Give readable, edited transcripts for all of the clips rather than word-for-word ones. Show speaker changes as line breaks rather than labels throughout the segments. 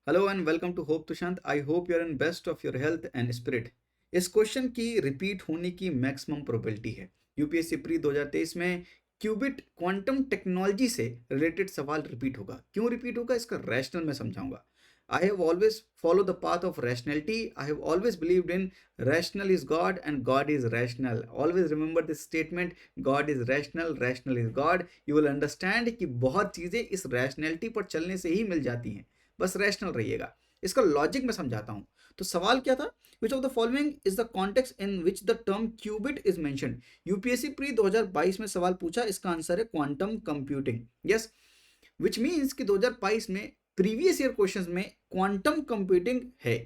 Hello and welcome to hope Tushant. I hope you're in best of your health and spirit. इस question की repeat होने की maximum probability है। UPSC pre 2023 में qubit quantum technology से related सवाल repeat होगा। क्यों रिपीट होगा इसका रैशनल मैं समझाऊंगा। I have always follow the path of rationality. I have always believed in rational is God and God is rational. Always remember this statement, God is rational, rational is God. You will understand कि बहुत चीज़ें इस rationality पर चलने से ही मिल जाती हैं। बस रैशनल रहिएगा। इसका लॉजिक मैं समझाता हूं। तो सवाल क्या था? Which of the following is the context in which the term qubit is mentioned. UPSC pre 2022 में सवाल पूछा, इसका आंसर है quantum computing. Yes, which means कि 2022 में प्रीवियस ईयर क्वेश्चंस में क्वांटम कंप्यूटिंग है।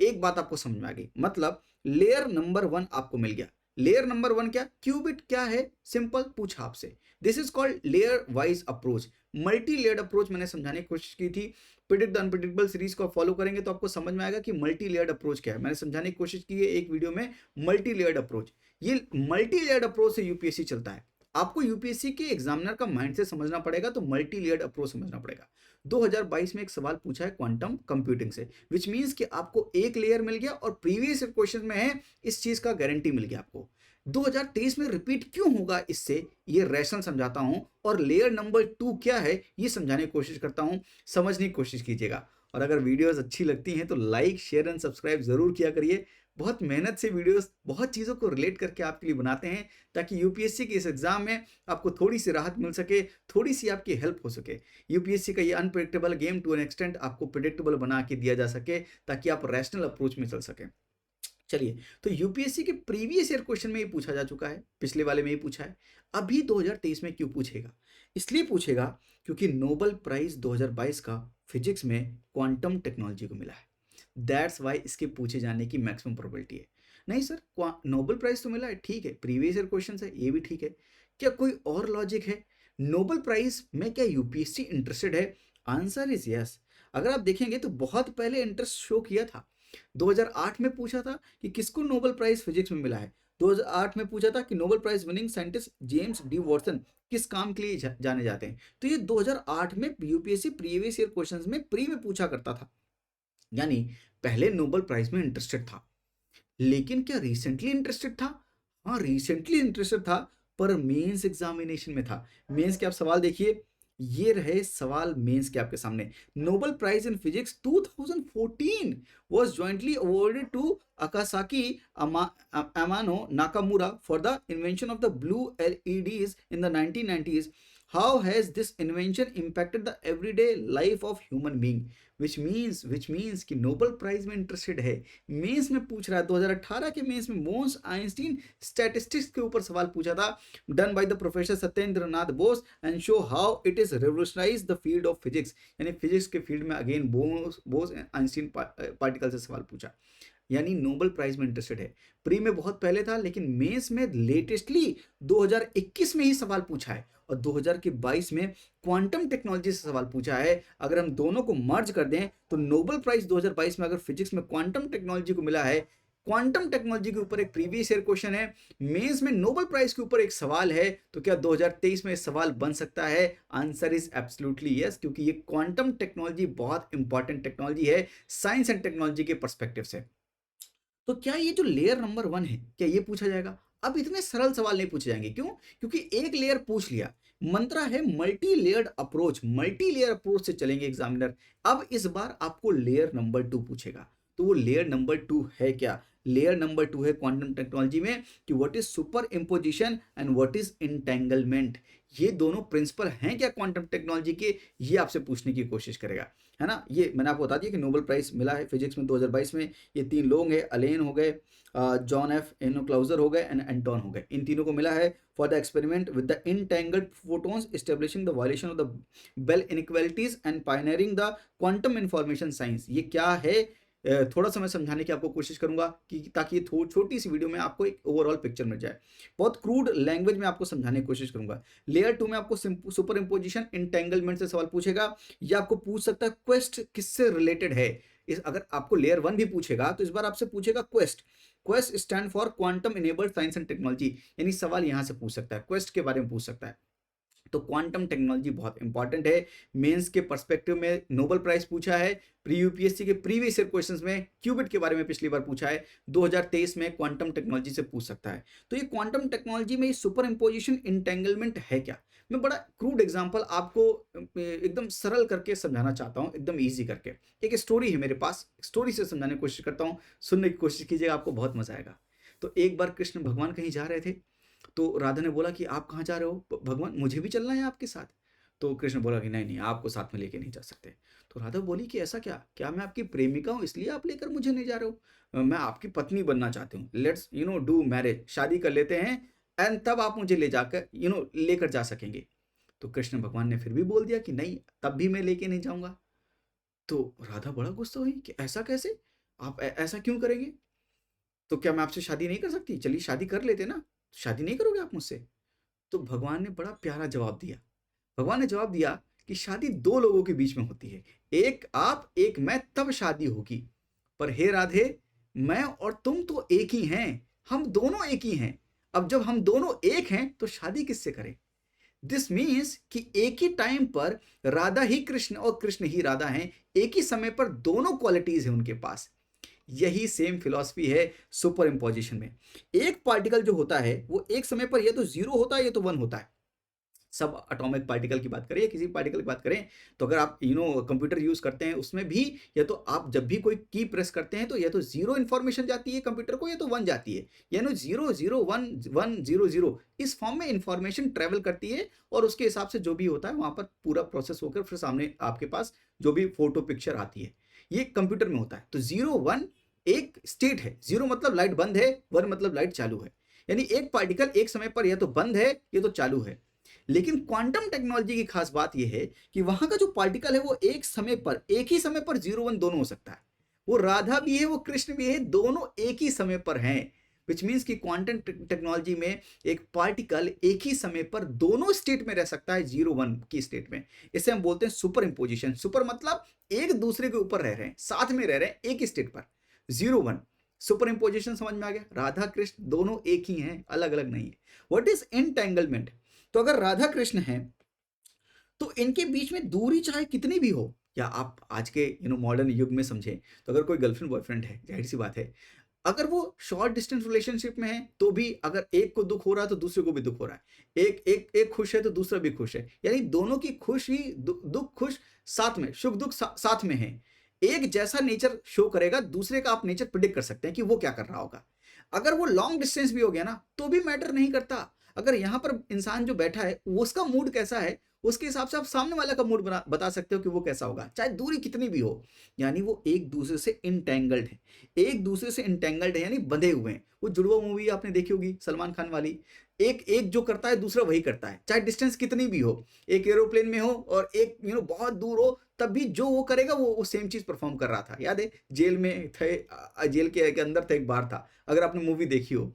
एक बात आपको समझ में आ गई, मतलब लेयर नंबर 1 आपको मिल गया। लेयर नंबर 1 क्या? क्यूबिट क्या है? सिंपल पूछा आपसे। This is called layer wise approach, multi layered approach. मैंने समझाने की कोशिश की थी। प्रिडिक्ट द अनप्रिडिक्टेबल सीरीज को फॉलो करेंगे तो आपको समझ में आएगा कि मल्टी लेयर्ड अप्रोच क्या है। मैंने समझाने की कोशिश की है एक वीडियो में मल्टी लेयर्ड अप्रोच। ये मल्टी लेयर्ड अप्रोच से यूपीएससी चलता है। आपको यूपीएससी के एग्जामिनर का माइंडसेट समझना पड़ेगा, तो मल्टी लेयर्ड अप्रोच समझना पड़ेगा। 2022 में एक सवाल पूछा है क्वांटम कंप्यूटिंग से, विच मीन्स कि आपको एक लेयर मिल गया और प्रीवियस क्वेश्चन में है इस चीज का गारंटी मिल गया आपको। 2023 में रिपीट क्यों होगा इससे, ये रैशनल समझाता हूं और लेयर नंबर 2 क्या है ये समझाने की कोशिश करता हूं। समझने की कोशिश कीजिएगा। और अगर वीडियोस अच्छी लगती हैं तो लाइक शेयर एंड सब्सक्राइब जरूर किया करिए। बहुत मेहनत से वीडियोस बहुत चीज़ों को रिलेट करके आपके लिए बनाते हैं, ताकि यूपीएससी के इस एग्जाम में आपको थोड़ी सी राहत मिल सके, थोड़ी सी आपकी हेल्प हो सके। यूपीएससी का ये unpredictable game to an extent आपको प्रिडिक्टेबल बना के दिया जा सके, ताकि आप रैशनल अप्रोच में चल सके। चलिए, तो यूपीएससी के प्रीवियस ईयर क्वेश्चन में ये पूछा जा चुका है, पिछले वाले में ये पूछा है। अभी 2023 में क्यों पूछेगा? इसलिए पूछेगा क्योंकि नोबेल प्राइज 2022 का फिजिक्स में क्वांटम टेक्नोलॉजी को मिला है। दैट्स वाई इसके पूछे जाने की मैक्सिमम प्रोबेबिलिटी है। नहीं सर, नोबेल प्राइज तो मिला है, ठीक है, प्रीवियस ईयर क्वेश्चन है, ये भी ठीक है। क्या कोई और लॉजिक है? नोबेल प्राइज में क्या यूपीएससी इंटरेस्टेड है? Answer is yes. अगर आप देखेंगे तो बहुत पहले इंटरेस्ट शो किया था। 2008 में पूछा था कि किसको नोबेल प्राइज फिजिक्स में मिला है। 2008 में पूछा था कि Nobel prize winning scientist James D Watson किस काम के लिए जाने जाते हैं। तो ये 2008 में यूपीएससी प्रीवियस ईयर क्वेश्चंस में प्री में पूछा करता था, यानी पहले नोबेल प्राइज में इंटरेस्टेड था। लेकिन क्या रिसेंटली इंटरेस्टेड था? हाँ, रिसेंटली इंटरेस्टेड था, पर मेंस एग्जामिनेशन में था। मेंस के आप सवाल देखिए, ये रहे सवाल मेंस के आपके सामने। Nobel prize in physics 2014 was jointly awarded to Akasaki Amano Nakamura for the invention of the blue LEDs in the 1990s. How has this invention impacted the everyday life of human being? which means कि Nobel prize में interested है। Mains में पूछ रहा है। 2018 के mains में मोन्स Einstein statistics के ऊपर सवाल पूछा था, done by the professor Satyendra Nath Bose, and show how it is revolutionise the field of physics. यानी फिजिक्स के फील्ड में अगेन बोस आइंस्टीन पार्टिकल से सवाल पूछा, यानी नोबेल प्राइज में इंटरेस्टेड है। प्री में बहुत पहले था, लेकिन मेंस में लेटेस्टली 2021 में ही सवाल पूछा है, और 2022 में क्वांटम टेक्नोलॉजी से सवाल पूछा है। अगर हम दोनों को मर्ज कर दें तो नोबेल प्राइज 2022 में अगर फिजिक्स में क्वांटम टेक्नोलॉजी को मिला है, क्वांटम टेक्नोलॉजी के ऊपर एक प्रीवियस ईयर क्वेश्चन है, मेंस में नोबेल प्राइज के ऊपर एक सवाल है, तो क्या 2023 में सवाल बन सकता है? आंसर इज एब्सोल्युटली यस, क्योंकि ये क्वांटम टेक्नोलॉजी बहुत इंपॉर्टेंट टेक्नोलॉजी है साइंस एंड टेक्नोलॉजी के परस्पेक्टिव से। तो क्या ये जो लेयर नंबर 1 है, क्या ये पूछा जाएगा? अब इतने सरल सवाल नहीं पूछे जाएंगे। क्यों? क्योंकि एक लेयर पूछ लिया। मंत्रा है multi layered approach, multi layer approach से चलेंगे एग्जामिनर। अब इस बार आपको लेयर नंबर 2 पूछेगा, तो वो लेयर नंबर 2 है क्या? लेयर नंबर 2 है क्वांटम टेक्नोलॉजी में कि what is super imposition and what is entanglement. ये दोनों प्रिंसिपल हैं क्या क्वांटम टेक्नोलॉजी के, ये आपसे पूछने की कोशिश करेगा, है ना। ये मैंने आपको बता दिया कि नोबेल प्राइज मिला है फिजिक्स में 2022 में। ये 3 लोग हैं, अलेन हो गए, जॉन एफ एनोक्लाउजर हो गए एंड एंटोन हो गए। इन तीनों को मिला है for the experiment with the entangled photons establishing the violation of the Bell inequalities and pioneering the quantum information science. ये क्या है, थोड़ा सा मैं समझाने की आपको कोशिश करूंगा कि ताकि ये छोटी सी वीडियो में आपको एक ओवरऑल पिक्चर मिल जाए। बहुत क्रूड लैंग्वेज में आपको समझाने की कोशिश करूंगा। लेयर 2 में आपको सुपर इंपोजिशन इंटेंगलमेंट से सवाल पूछेगा, या आपको पूछ सकता है क्वेस्ट किससे रिलेटेड है। इस अगर आपको लेयर 1 भी पूछेगा तो इस बार आपसे पूछेगा quest. Quest stand for quantum enabled science and technology, यानी सवाल यहां से पूछ सकता है, क्वेस्ट के बारे में पूछ सकता है। तो क्वांटम टेक्नोलॉजी बहुत इंपॉर्टेंट है। मेंस के पर्सपेक्टिव में नोबेल प्राइज पूछा है, प्री यूपीएससी के प्रीवियस ईयर क्वेश्चंस में क्यूबिट के बारे में पिछली बार पूछा है, 2023 में क्वांटम टेक्नोलॉजी से पूछ सकता है। तो ये क्वांटम टेक्नोलॉजी में सुपर इंपोजिशन इंटेंगलमेंट है क्या? मैं बड़ा क्रूड एग्जांपल आपको एकदम सरल करके समझाना चाहता हूँ, एकदम ईजी करके। एक स्टोरी है मेरे पास, स्टोरी से समझाने की कोशिश करता हूँ, सुनने की कोशिश कीजिएगा, आपको बहुत मजा आएगा। तो एक बार कृष्ण भगवान कहीं जा रहे थे, तो राधा ने बोला कि आप कहाँ जा रहे हो भगवान, मुझे भी चलना है आपके साथ। तो कृष्ण बोला कि नहीं नहीं, आपको साथ में लेके नहीं जा सकते। तो राधा बोली कि ऐसा क्या, क्या मैं आपकी प्रेमिका हूँ इसलिए आप लेकर मुझे नहीं जा रहे हो? मैं आपकी पत्नी बनना चाहती हूँ, लेट्स डू मैरिज, शादी कर लेते हैं, एंड तब आप मुझे ले जाकर लेकर जा सकेंगे। तो कृष्ण भगवान ने फिर भी बोल दिया कि नहीं, तब भी मैं लेके नहीं जाऊंगा। तो राधा बड़ा गुस्सा हुई कि ऐसा कैसे, आप ऐसा क्यों करेंगे? तो क्या मैं आपसे शादी नहीं कर सकती? चलिए शादी कर लेते ना, शादी नहीं करोगे आप मुझसे? तो भगवान ने बड़ा प्यारा जवाब दिया। भगवान ने जवाब दिया कि शादी दो लोगों के बीच में होती है, एक आप एक मैं, तब शादी होगी। पर हे राधे, मैं और तुम तो एक ही हैं, हम दोनों एक ही हैं। अब जब हम दोनों एक हैं तो शादी किससे करें? दिस मीन्स कि एक ही टाइम पर राधा ही कृष्ण और कृष्ण ही राधा हैं, एक ही समय पर दोनों क्वालिटीज हैं उनके पास। यही सेम फिलॉसफी है सुपर इम्पोजिशन में। एक पार्टिकल जो होता है वो एक समय पर ये तो जीरो होता है, ये तो वन होता है। सब एटॉमिक पार्टिकल की बात करें या किसी पार्टिकल की बात करें, तो अगर आप कंप्यूटर यूज करते हैं उसमें भी, या तो आप जब भी कोई की प्रेस करते हैं तो या तो जीरो इन्फॉर्मेशन जाती है कंप्यूटर को, या तो वन जाती है। यानी zero zero one one zero zero, इस फॉर्म में इंफॉर्मेशन ट्रेवल करती है, और उसके हिसाब से जो भी होता है वहां पर पूरा प्रोसेस होकर फिर सामने आपके पास जो भी फोटो पिक्चर आती है, ये कंप्यूटर में होता है। तो जीरो वन एक स्टेट है, जीरो मतलब लाइट बंद है, वन मतलब लाइट चालू है। यानी एक पार्टिकल एक समय पर या तो बंद है या तो चालू है। लेकिन क्वांटम टेक्नोलॉजी की खास बात यह है कि वहां का जो पार्टिकल है वो एक ही समय पर जीरो वन दोनों हो सकता है। वो राधा भी है, वो कृष्ण भी है, दोनों एक ही समय पर हैं। विच मीन्स कि क्वांटम टेक्नोलॉजी में एक पार्टिकल एक ही समय पर दोनों स्टेट में रह सकता है, जीरो वन की स्टेट में। इसे हम बोलते हैं सुपर इंपोजिशन। सुपर मतलब एक दूसरे के ऊपर रह रहे हैं, साथ में रह रहे हैं एक ही स्टेट पर, जीरो वन। सुपर इंपोजिशन समझ में आ गया? राधा कृष्ण दोनों एक ही हैं, अलग अलग नहीं है। What is entanglement? तो अगर राधा कृष्ण हैं तो इनके बीच में दूरी चाहे कितनी भी हो, या आप आज के मॉडर्न युग में समझें तो अगर कोई गर्लफ्रेंड बॉयफ्रेंड है, जाहिर सी बात है, अगर वो शॉर्ट डिस्टेंस रिलेशनशिप में है तो भी अगर एक को दुख हो रहा है तो दूसरे को भी दुख हो रहा है, एक खुश है तो दूसरा भी खुश है, यानी दोनों की खुशी दुख खुश साथ में, सुख दुख साथ में है। एक जैसा नेचर शो करेगा, दूसरे का आप नेचर प्रिडिक्ट कर सकते हैं कि वो क्या कर रहा होगा। अगर वो लॉन्ग डिस्टेंस भी हो गया ना तो भी मैटर नहीं करता। अगर यहाँ पर इंसान जो बैठा है उसका मूड कैसा है, उसके हिसाब से आप सामने वाले का मूड बता सकते हो कि वो कैसा होगा, चाहे दूरी कितनी भी हो। यानी वो एक दूसरे से इंटेंगल्ड है, एक दूसरे से इंटेंगल्ड है, यानी बंधे हुए हैं। वो जुड़वा मूवी आपने देखी होगी सलमान खान वाली, एक एक जो करता है दूसरा वही करता है, चाहे डिस्टेंस कितनी भी हो, एक एरोप्लेन में हो और एक बहुत दूर हो, तब भी जो वो करेगा वो सेम चीज परफॉर्म कर रहा था। याद है जेल में थे, जेल के अंदर था, एक बार था, अगर आपने मूवी देखी हो।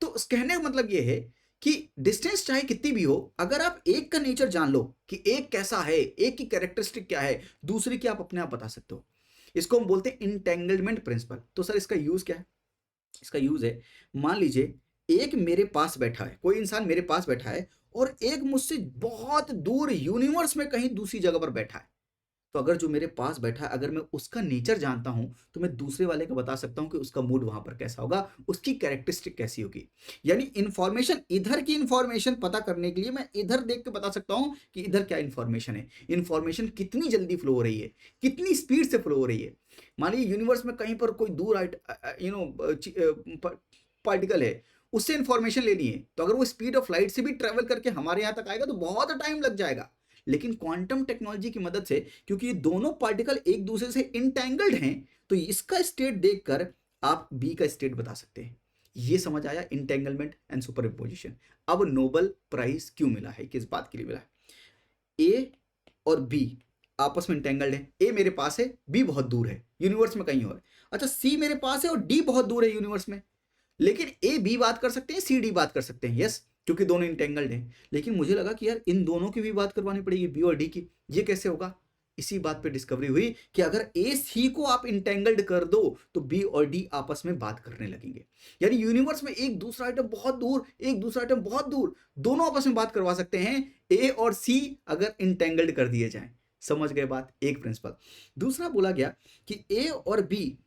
तो कहने का मतलब ये है कि डिस्टेंस चाहे कितनी भी हो, अगर आप एक का नेचर जान लो कि एक कैसा है, एक की कैरेक्टरिस्टिक क्या है, दूसरे की आप अपने आप बता सकते हो। इसको हम बोलते हैं इंटेंगलमेंट प्रिंसिपल। तो सर इसका यूज क्या है? इसका यूज है, मान लीजिए एक मेरे पास बैठा है, कोई इंसान मेरे पास बैठा है, और एक मुझसे बहुत दूर यूनिवर्स में कहीं दूसरी जगह पर बैठा है। तो अगर जो मेरे पास बैठा है, अगर मैं उसका नेचर जानता हूं तो मैं दूसरे वाले को बता सकता हूं कि उसका मूड वहां पर कैसा होगा, उसकी कैरेक्टरिस्टिक कैसी होगी। यानी इंफॉर्मेशन, इधर की इंफॉर्मेशन पता करने के लिए मैं इधर देख के बता सकता हूं कि इधर क्या इंफॉर्मेशन है, इंफॉर्मेशन कितनी जल्दी फ्लो हो रही है, कितनी स्पीड से फ्लो हो रही है। मान लीजिए यूनिवर्स में कहीं पर कोई दूर पार्टिकल है, उससे इंफॉर्मेशन लेनी है, तो अगर वो स्पीड ऑफ लाइट से भी ट्रेवल करके हमारे यहां तक आएगा तो बहुत टाइम लग जाएगा। लेकिन क्वांटम टेक्नोलॉजी की मदद से, क्योंकि ये दोनों पार्टिकल एक दूसरे से इंटेंगल्ड हैं, तो इसका स्टेट देखकर आप बी का स्टेट बता सकते हैं। ये समझ आया इंटेंगलमेंट एंड सुपर इम्पोजिशन। अब नोबेल प्राइज क्यों मिला है, किस बात के लिए मिला है? ए और बी आपस में इंटेंगल्ड है, ए मेरे पास है, बी बहुत दूर है यूनिवर्स में कहीं और। अच्छा, सी मेरे पास है और डी बहुत दूर है यूनिवर्स में, लेकिन ए बी बात कर सकते हैं, सी डी बात कर सकते हैं, यस, क्योंकि दोनों इंटेंगल्ड हैं। लेकिन मुझे लगा कि यार इन दोनों की भी बात करवानी पड़ेगी, बी और डी की, ये कैसे होगा? इसी बात पे डिस्कवरी हुई कि अगर ए सी को आप इंटेंगल्ड कर दो तो बी और डी आपस में बात करने लगेंगे। यानी यूनिवर्स में एक दूसरा आइटम बहुत दूर, एक दूसरा आइटम बहुत दूर, दोनों आपस में बात करवा सकते हैं ए और सी अगर इंटेंगल्ड कर दिए जाएं, समझ गए बात, एक प्रिंसिपल। दूसरा बोला गया कि ए और बी,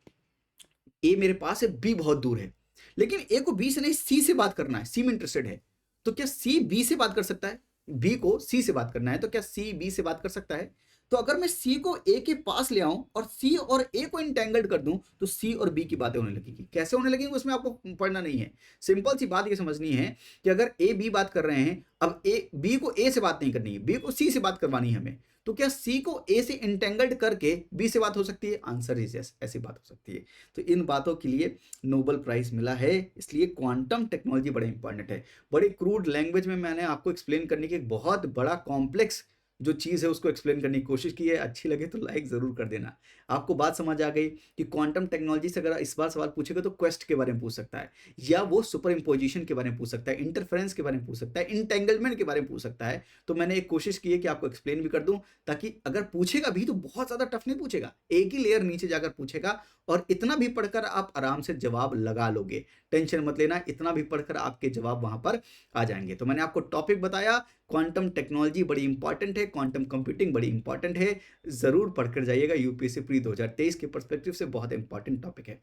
ए मेरे पास है, बी बहुत दूर है, लेकिन ए को बी से नहीं सी से बात करना है, सी में इंटरेस्टेड है, तो क्या सी बी से बात कर सकता है? बी को सी से बात करना है, तो क्या सी बी से बात कर सकता है? तो अगर मैं सी को ए के पास ले आऊं और सी और ए को इंटेंगल्ड कर दूं, तो सी और बी की बातें होने लगेगी। कैसे होने लगेंगी उसमें आपको पढ़ना नहीं है, सिंपल सी बात ये समझनी है कि अगर ए बी बात कर रहे हैं, अब ए बी को ए से बात नहीं करनी है, बी को सी से बात करवानी है हमें, तो क्या सी को ए से इंटेंगल्ड करके बी से बात हो सकती है? आंसर इज यस, ऐसी बात हो सकती है। तो इन बातों के लिए नोबेल प्राइज मिला है, इसलिए क्वांटम टेक्नोलॉजी बड़ा इंपॉर्टेंट है। बड़ी क्रूड लैंग्वेज में मैंने आपको एक्सप्लेन करने की एक बहुत बड़ा कॉम्प्लेक्स जो चीज़ है उसको एक्सप्लेन करने की कोशिश की है। अच्छी लगे तो लाइक ज़रूर कर देना। आपको बात समझ आ गई कि क्वांटम टेक्नोलॉजी से अगर इस बार सवाल पूछेगा तो क्वेस्ट के बारे में पूछ सकता है, या वो सुपर इम्पोजिशन के बारे में पूछ सकता है, इंटरफेरेंस के बारे में पूछ सकता है, इंटेंगलमेंट के बारे में पूछ सकता है। तो मैंने एक कोशिश की है कि आपको एक्सप्लेन भी कर दूं, ताकि अगर पूछेगा भी तो बहुत ज़्यादा टफ नहीं पूछेगा, एक ही लेयर नीचे जाकर पूछेगा, और इतना भी पढ़कर आप आराम से जवाब लगा लोगे। टेंशन मत लेना, इतना भी पढ़कर आपके जवाब वहां पर आ जाएंगे। तो मैंने आपको टॉपिक बताया, क्वांटम टेक्नोलॉजी बड़ी इंपॉर्टेंट है, क्वांटम कंप्यूटिंग बड़ी इंपॉर्टेंट है, जरूर पढ़कर जाइएगा। यूपीएससी प्री 2023 के पर्सपेक्टिव से बहुत इंपॉर्टेंट टॉपिक है।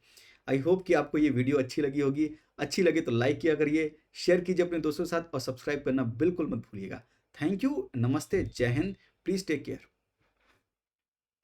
आई होप कि आपको ये वीडियो अच्छी लगी होगी। अच्छी लगे तो लाइक किया करिए, शेयर कीजिए अपने दोस्तों के साथ, और सब्सक्राइब करना बिल्कुल मत भूलिएगा। थैंक यू, नमस्ते, जय हिंद, प्लीज टेक केयर।